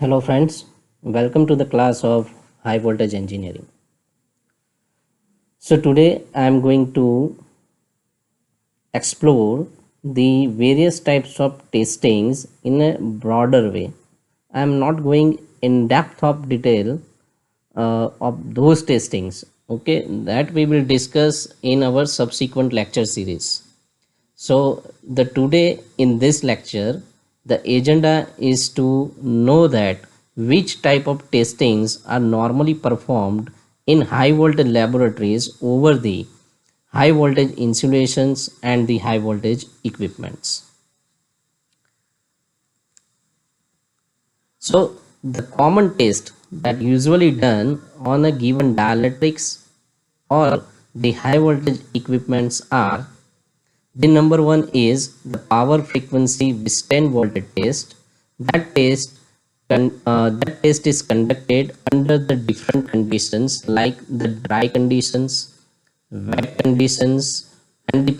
Hello friends, welcome to the class of high voltage engineering. So today I am going to explore the various types of testings in a broader way. I am not going in depth of detail of those testings, okay, that we will discuss in our subsequent lecture series. So the today in this lecture, the agenda is to know that which type of testings are normally performed in high voltage laboratories over the high voltage insulations and the high voltage equipments. So the common test that usually done on a given dielectrics or the high voltage equipments are: the number one is the power frequency Wisten voltage test. That test is conducted under the different conditions like the dry conditions, wet conditions, and the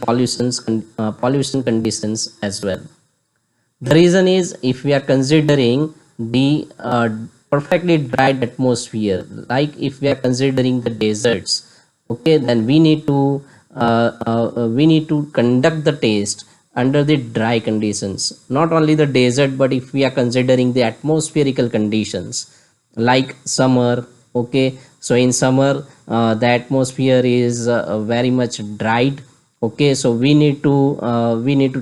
pollution conditions as well. The reason is, if we are considering the perfectly dried atmosphere, like if we are considering the deserts, okay, then we need to conduct the test under the dry conditions. Not only the desert, but if we are considering the atmospherical conditions like summer, okay, so in summer the atmosphere is very much dried, okay, so we need to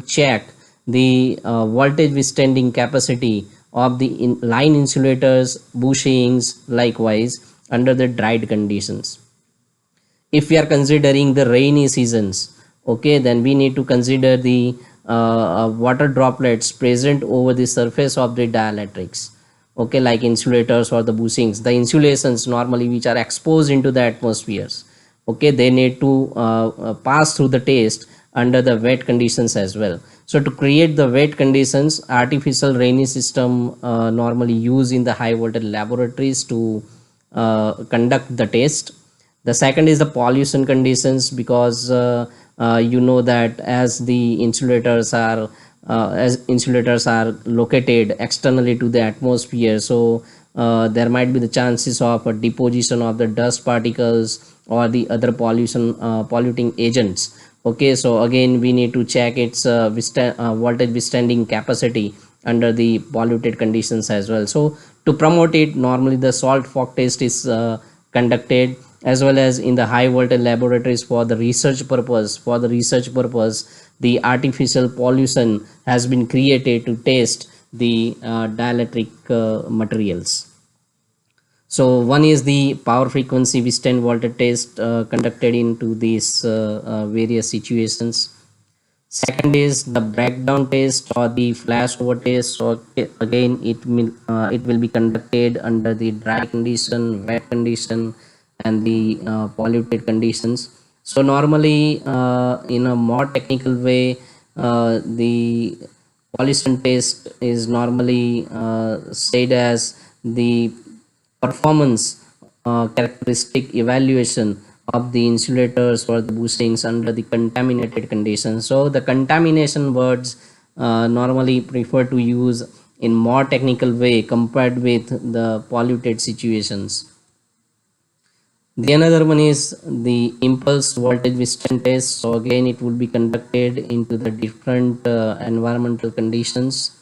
check the voltage withstanding capacity of the line insulators bushings likewise under the dried conditions. If we are considering the rainy seasons, okay, then we need to consider the water droplets present over the surface of the dielectrics, okay, like insulators or the bushings, the insulations normally which are exposed into the atmospheres, okay, they need to pass through the test under the wet conditions as well. So to create the wet conditions, artificial rainy system normally used in the high voltage laboratories to conduct the test. The second is the pollution conditions, because you know that as insulators are located externally to the atmosphere, so there might be the chances of a deposition of the dust particles or the other polluting agents, okay, so again we need to check its voltage withstanding capacity under the polluted conditions as well. So to promote it, normally the salt fog test is conducted, as well as in the high voltage laboratories for the research purpose, the artificial pollution has been created to test the dielectric materials. So one is the power frequency Wisten voltage test conducted into these various situations. Second is the breakdown test or the flashover test. So again it will be conducted under the dry condition, wet condition, and the polluted conditions. So normally in a more technical way, the pollution test is normally said as the performance characteristic evaluation of the insulators or the bushings under the contaminated conditions. So the contamination words normally prefer to use in more technical way compared with the polluted situations. The another one is the impulse voltage withstand test. So again it will be conducted into the different environmental conditions.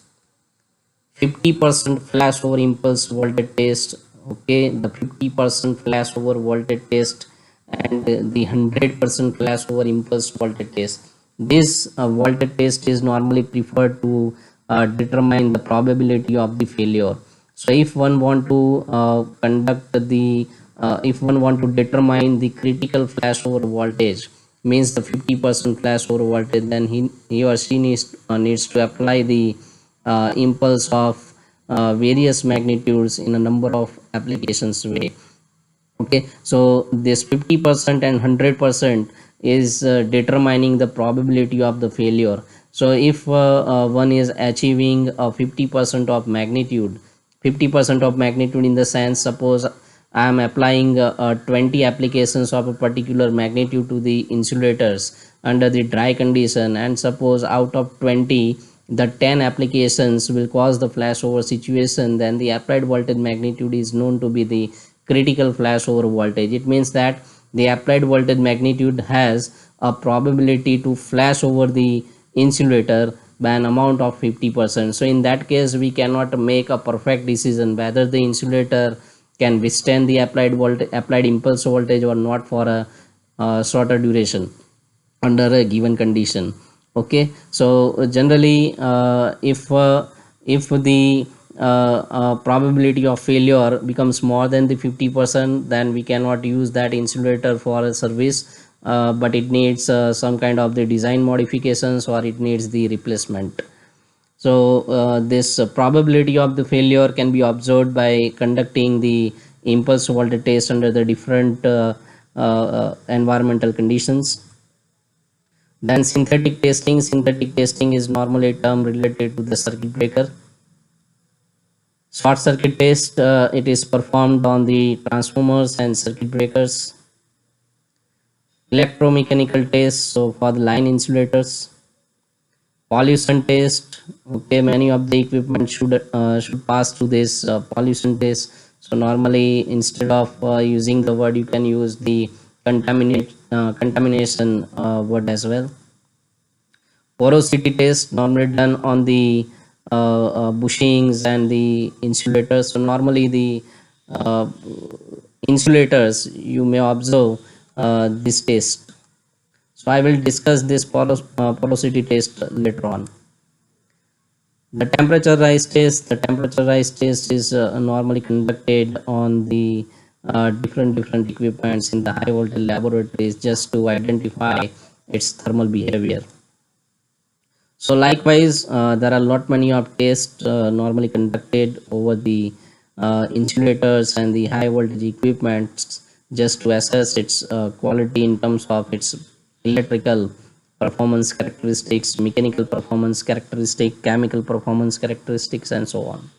50% flash over impulse voltage test, okay, the 50% flash over voltage test, and the 100% flash over impulse voltage test. This voltage test is normally preferred to determine the probability of the failure. So if one want to if one want to determine the critical flash over voltage, means the 50% flash over voltage, then he or she needs to apply the impulse of various magnitudes in a number of applications way, okay. So this 50% and 100% is determining the probability of the failure. So if one is achieving a 50% of magnitude, 50% of magnitude in the sense, suppose I am applying 20 applications of a particular magnitude to the insulators under the dry condition, and suppose out of 20 the 10 applications will cause the flashover situation, then the applied voltage magnitude is known to be the critical flashover voltage. It means that the applied voltage magnitude has a probability to flash over the insulator by an amount of 50%. So in that case we cannot make a perfect decision whether the insulator can withstand the applied impulse voltage or not for a shorter duration under a given condition. Okay, so generally if the probability of failure becomes more than the 50%, then we cannot use that insulator for a service, but it needs some kind of the design modifications or it needs the replacement. So this probability of the failure can be observed by conducting the impulse voltage test under the different environmental conditions. Then synthetic testing is normally a term related to the circuit breaker. Short circuit test, it is performed on the transformers and circuit breakers. Electromechanical test, so for the line insulators. Pollution test, okay, many of the equipment should pass through this pollution test. So normally instead of using the word, you can use the contamination word as well. Porosity test normally done on the bushings and the insulators. So normally the uh, insulators you may observe this test. So I will discuss this porosity test later on. The temperature rise test is normally conducted on the different equipments in the high voltage laboratories just to identify its thermal behavior. So likewise, there are lot many of tests normally conducted over the insulators and the high voltage equipment just to assess its quality in terms of its electrical performance characteristics, mechanical performance characteristic, chemical performance characteristics, and so on.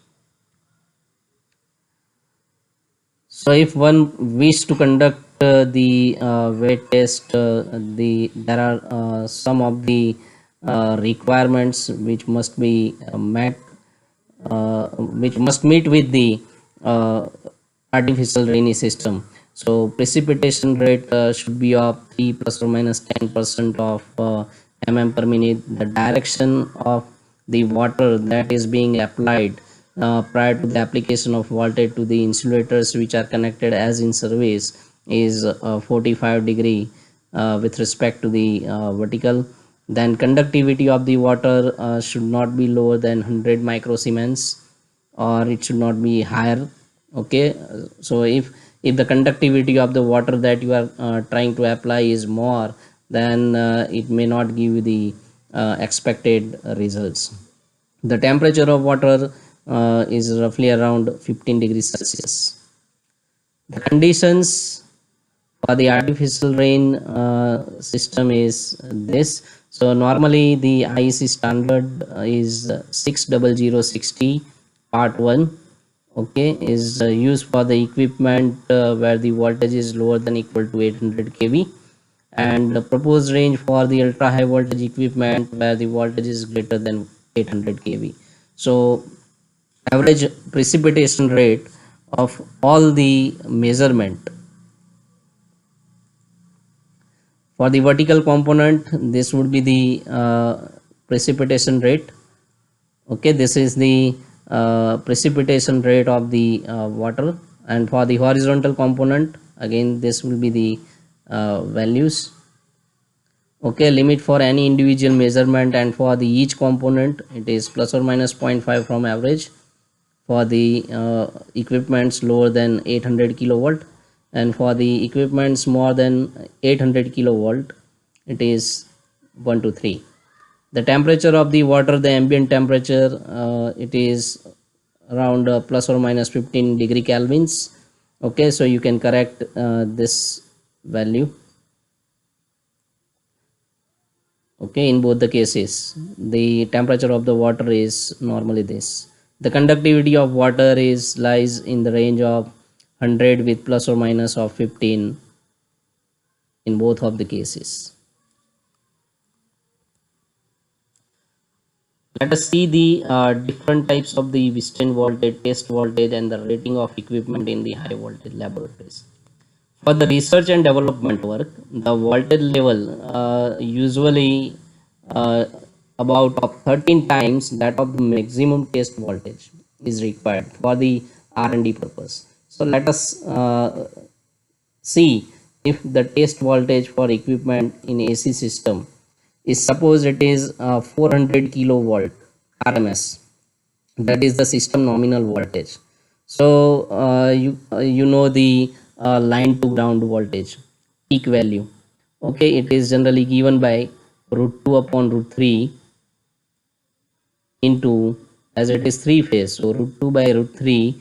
So if one wish to conduct the weight test, there are some of the requirements which must be met, which must meet with the uh, artificial rainy system. So precipitation rate should be of 3 plus or minus 10% of mm per minute. The direction of the water that is being applied prior to the application of voltage to the insulators which are connected as in surveys is 45 degree with respect to the vertical. Then conductivity of the water should not be lower than 100 microsiemens, or it should not be higher. Okay, so if the conductivity of the water that you are trying to apply is more, then it may not give you the expected results. The temperature of water is roughly around 15 degrees Celsius. The conditions for the artificial rain system is this. So normally the IEC standard is 60060 part 1. Okay, is used for the equipment where the voltage is lower than equal to 800 kV, and the proposed range for the ultra high voltage equipment where the voltage is greater than 800 kV. So average precipitation rate of all the measurement for the vertical component, this would be the precipitation rate. Okay, this is the precipitation rate of the water, and for the horizontal component, again this will be the values. Okay, limit for any individual measurement, and for the each component it is plus or minus 0.5 from average for the equipments lower than 800 kilovolt, and for the equipments more than 800 kilovolt it is 1 to 3. The temperature of the water, the ambient temperature, it is around plus or minus 15 degree kelvins. Okay, so you can correct this value. Okay, in both the cases the temperature of the water is normally this. The conductivity of water is lies in the range of 100 with plus or minus of 15 in both of the cases. Let us see the different types of the Western voltage, test voltage, and the rating of equipment in the high voltage laboratories. For the research and development work, the voltage level usually uh, about of 13 times that of the maximum test voltage is required for the R&D purpose. So let us see if the test voltage for equipment in AC system is, suppose it is 400 kilovolt RMS, that is the system nominal voltage. So you know the line to ground voltage peak value. Okay, it is generally given by root 2 upon root 3 into, as it is three phase, so root 2 by root 3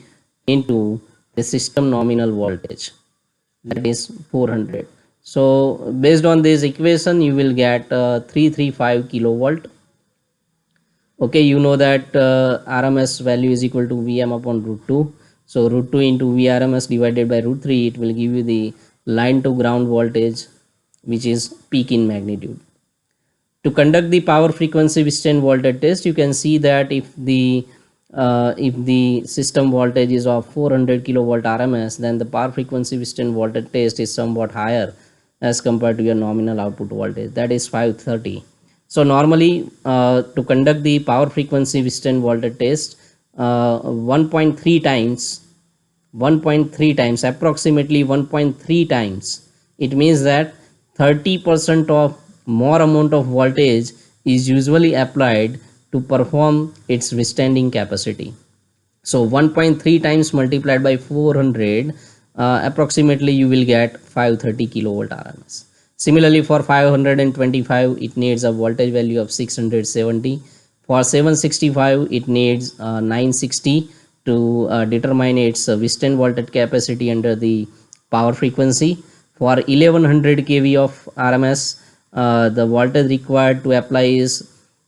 into the system nominal voltage, that is 400. So based on this equation you will get 335 kilovolt. Okay, you know that RMS value is equal to Vm upon root 2. So root 2 into Vrms divided by root 3, it will give you the line to ground voltage, which is peak in magnitude. To conduct the power frequency withstand voltage test, you can see that if the system voltage is of 400 kilovolt RMS, then the power frequency withstand voltage test is somewhat higher as compared to your nominal output voltage, that is 530. So normally to conduct the power frequency withstand voltage test, 1.3 times 1.3 times, approximately 1.3 times, it means that 30% of more amount of voltage is usually applied to perform its withstanding capacity. So 1.3 times multiplied by 400, approximately you will get 530 kilovolt RMS. Similarly, for 525 it needs a voltage value of 670. For 765 it needs 960 to determine its withstand voltage capacity under the power frequency. For 1100 kV of RMS, the voltage required to apply is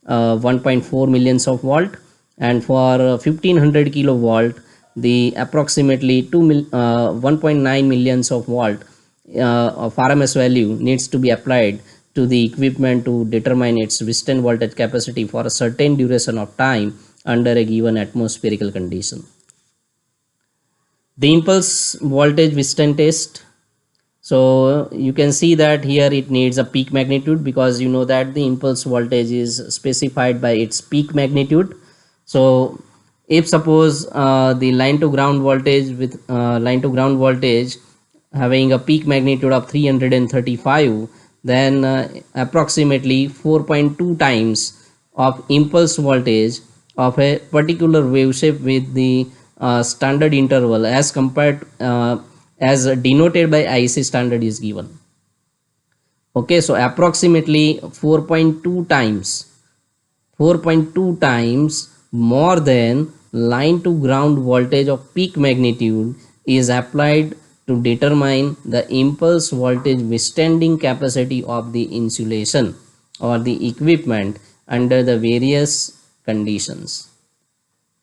1.4 millions of volt, and for 1500 kilovolt the approximately 1.9 millions of volt of RMS value needs to be applied to the equipment to determine its withstand voltage capacity for a certain duration of time under a given atmospherical condition. The impulse voltage withstand test, so you can see that here it needs a peak magnitude, because you know that the impulse voltage is specified by its peak magnitude. So if suppose the line to ground voltage with line to ground voltage having a peak magnitude of 335, then approximately 4.2 times of impulse voltage of a particular wave shape with the standard interval as compared as denoted by IC standard is given. Okay, so approximately 4.2 times more than line to ground voltage of peak magnitude is applied to determine the impulse voltage withstanding capacity of the insulation or the equipment under the various conditions.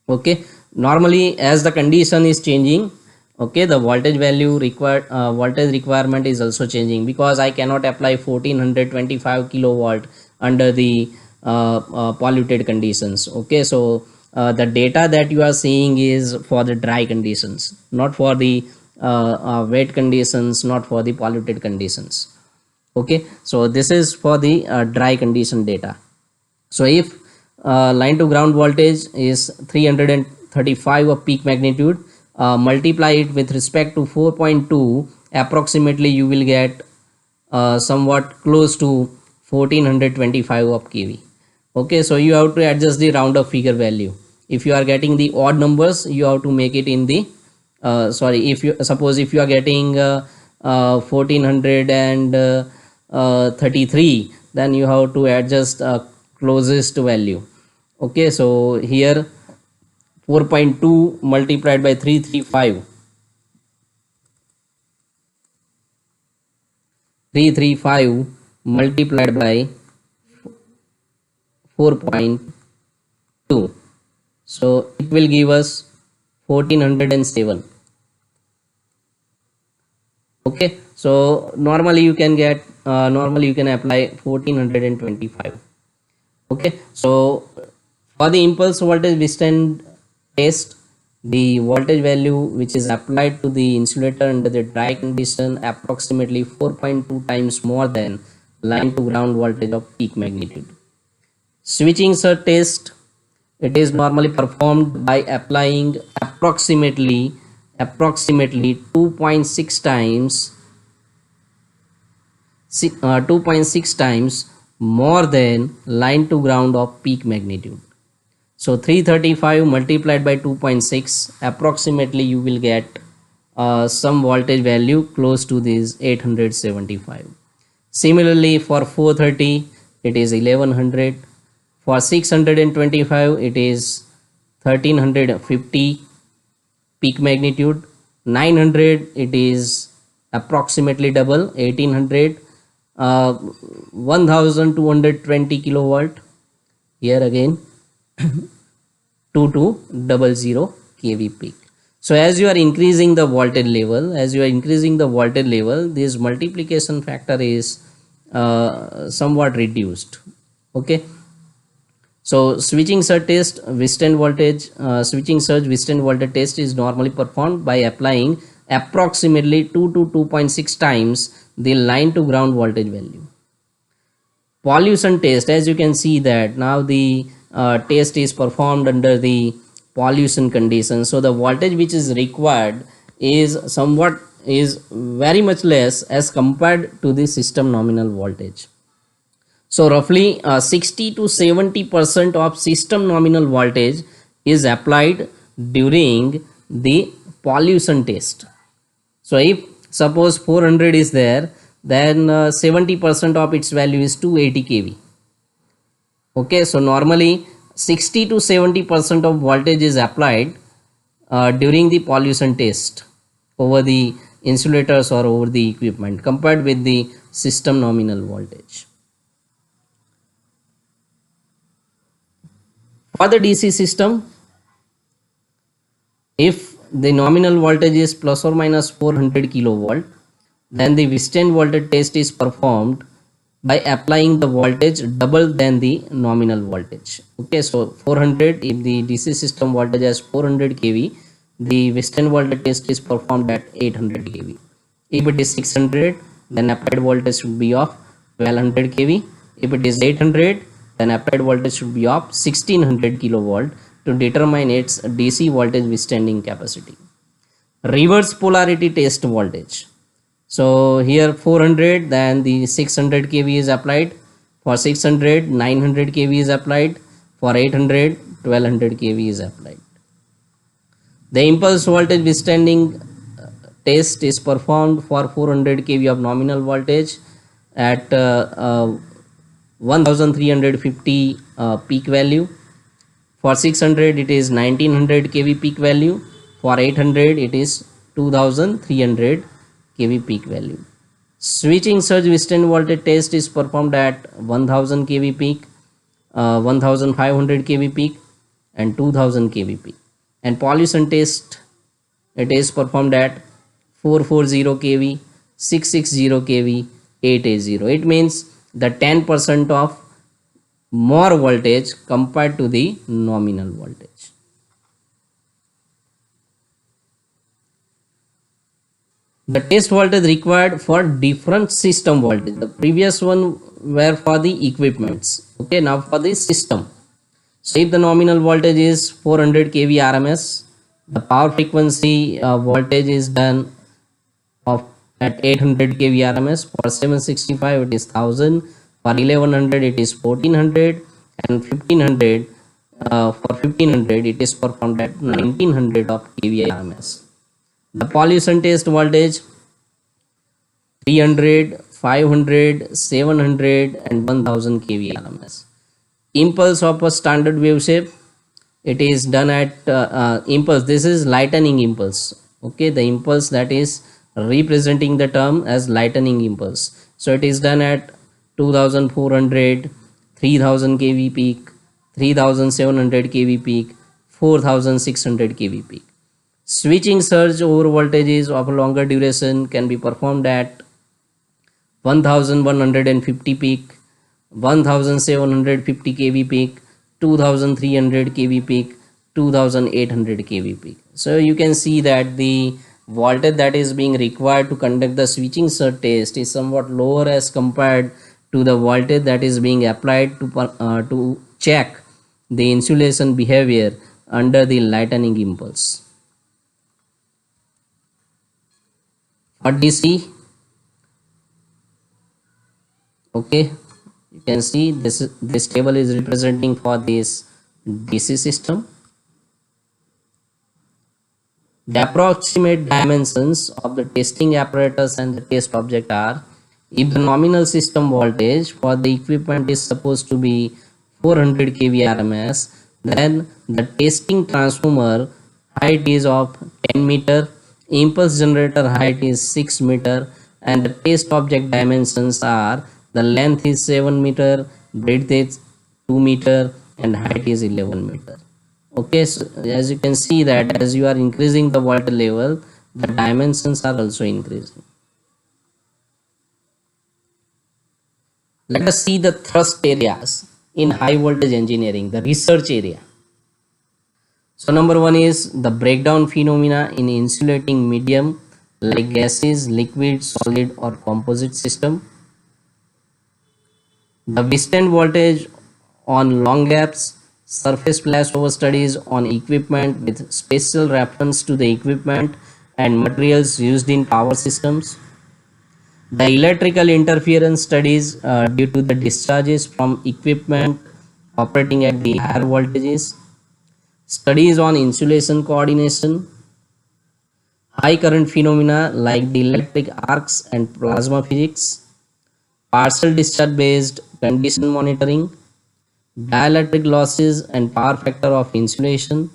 Okay, normally as the condition is changing, okay, the voltage value required, voltage requirement is also changing, because I cannot apply 1425 kilovolt under the polluted conditions. Okay, so the data that you are seeing is for the dry conditions, not for the wet conditions, not for the polluted conditions. Okay, so this is for the dry condition data. So if line to ground voltage is 335 of peak magnitude, multiply it with respect to 4.2, approximately you will get somewhat close to 1425 of kV. Okay, so you have to adjust the round of figure value. If you are getting the odd numbers, you have to make it in the sorry, if you suppose if you are getting 1433, then you have to adjust closest value. Okay, so here 4.2 multiplied by 335 multiplied by 4.2, so it will give us 1407. Okay, so normally you can get normally you can apply 1425. Okay, so For the impulse voltage withstand test, the voltage value which is applied to the insulator under the dry condition approximately 4.2 times more than line to ground voltage of peak magnitude. Switching surge test, it is normally performed by applying approximately 2.6 times 2.6 times more than line to ground of peak magnitude. So 335 multiplied by 2.6, approximately you will get some voltage value close to this 875. Similarly for 430 it is 1100. For 625 it is 1350 peak magnitude. 900 it is approximately double 1800. 1220 kilowatt, here again 2200 kV peak. So as you are increasing the voltage level, this multiplication factor is somewhat reduced. Okay, so switching surge test withstand voltage test is normally performed by applying approximately 2 to 2.6 times the line to ground voltage value. Pollution test, as you can see that now the test is performed under the pollution conditions, so the voltage which is required is very much less as compared to the system nominal voltage. So roughly 60 to 70% of system nominal voltage is applied during the pollution test. So if suppose 400 is there, then 70% of its value is 280 kV. Okay, so normally 60 to 70% of voltage is applied during the pollution test over the insulators or over the equipment compared with the system nominal voltage. For the DC system, if the nominal voltage is plus or minus 400 kilovolt, then the withstand voltage test is performed by applying the voltage double than the nominal voltage. Okay, so 400, if the DC system voltage has 400 kV, the withstand voltage test is performed at 800 kV. If it is 600, then applied voltage should be of 1200 kV. If it is 800, then applied voltage should be of 1600 kilovolt to determine its DC voltage withstanding capacity. Reverse polarity test voltage. So here 400, then the 600 kV is applied. For 600, 900 kV is applied. For 800, 1200 kV is applied. The impulse voltage withstanding test is performed for 400 kV of nominal voltage at 1350 peak value. For 600 it is 1900 kV peak value. For 800 it is 2300 kV peak value. Switching surge withstand voltage test is performed at 1000 kV peak, 1500 kV peak and 2000 kV peak. And pollution test, it is performed at 440 kV, 660 kV, 880. It means the 10% of more voltage compared to the nominal voltage. The test voltage required for different system voltage. The previous one were for the equipments. Okay, now for the system. So if the nominal voltage is 400 kV RMS, the power frequency voltage is done of at 800 kV RMS. For 765 it is 1000. For 1100 it is 1400, and 1500 for 1500 it is performed at 1900 of kV RMS. The pollution test voltage 300, 500, 700 and 1000 kV RMS. Impulse of a standard wave shape, it is done at impulse. This is lightning impulse. Okay, the impulse that is representing the term as lightning impulse. So it is done at 2400, 3000 kV peak, 3700 kV peak, 4600 kV peak. Switching surge over voltages of a longer duration can be performed at 1150 peak, 1750 kV peak, 2300 kV peak, 2800 kV peak. So you can see that the voltage that is being required to conduct the switching test is somewhat lower as compared to the voltage that is being applied to check the insulation behavior under the lightning impulse. For DC, okay, you can see this table is representing for this DC system. The approximate dimensions of the testing apparatus and the test object are: if the nominal system voltage for the equipment is supposed to be 400 kV RMS, then the testing transformer height is of 10 meter, impulse generator height is 6 meter, and the test object dimensions are: the length is 7 meter, breadth is 2 meter, and height is 11 meter. Okay, so as you can see that as you are increasing the voltage level, the dimensions are also increasing. Let us see the thrust areas in high voltage engineering, the research area. So number one is the breakdown phenomena in insulating medium like gases, liquid, solid or composite system. The Withstand voltage on long gaps, surface flashover studies on equipment with special reference to the equipment and materials used in power systems. The electrical interference studies due to the discharges from equipment operating at the higher voltages. Studies on insulation coordination. High current phenomena like the electric arcs and plasma physics. Partial discharge based condition monitoring. Dielectric losses and power factor of insulation,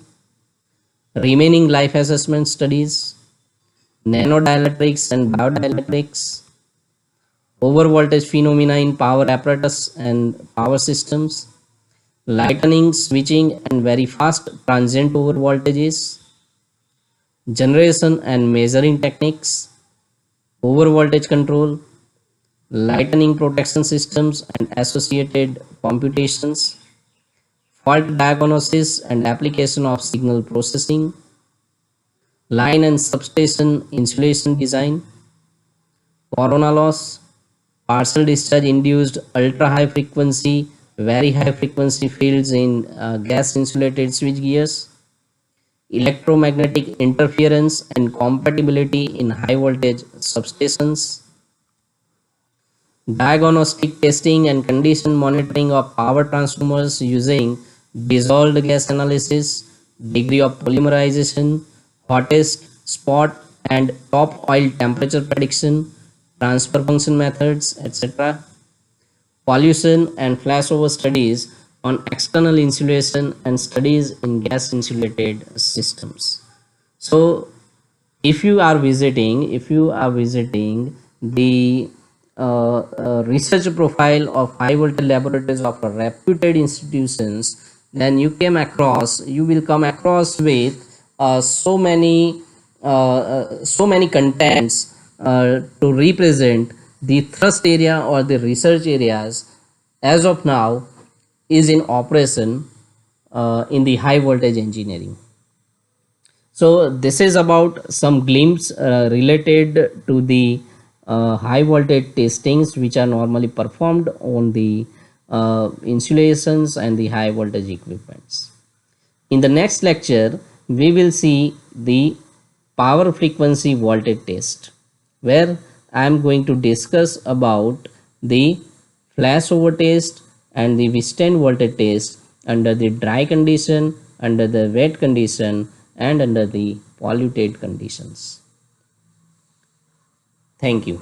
remaining life assessment studies, nanodielectrics and biodielectrics, overvoltage phenomena in power apparatus and power systems, lightning, switching and very fast transient overvoltages, generation and measuring techniques, overvoltage control, lightning protection systems and associated computations, fault diagnosis and application of signal processing, line and substation insulation design, corona loss, partial discharge induced ultra high frequency, very high frequency fields in gas insulated switch gears, electromagnetic interference and compatibility in high voltage substations, diagnostic testing and condition monitoring of power transformers using dissolved gas analysis, degree of polymerization, hottest spot and top oil temperature prediction, transfer function methods, etc. Pollution and flashover studies on external insulation and studies in gas insulated systems. So if you are visiting the research profile of high voltage laboratories of reputed institutions, then you will come across with so many contents to represent the thrust area or the research areas as of now is in operation in the high voltage engineering. So this is about some glimpse related to the high voltage testings which are normally performed on the insulations and the high voltage equipments. In the next lecture, we will see the power frequency voltage test, where I am going to discuss about the flashover test and the Withstand voltage test under the dry condition, under the wet condition and under the polluted conditions. Thank you.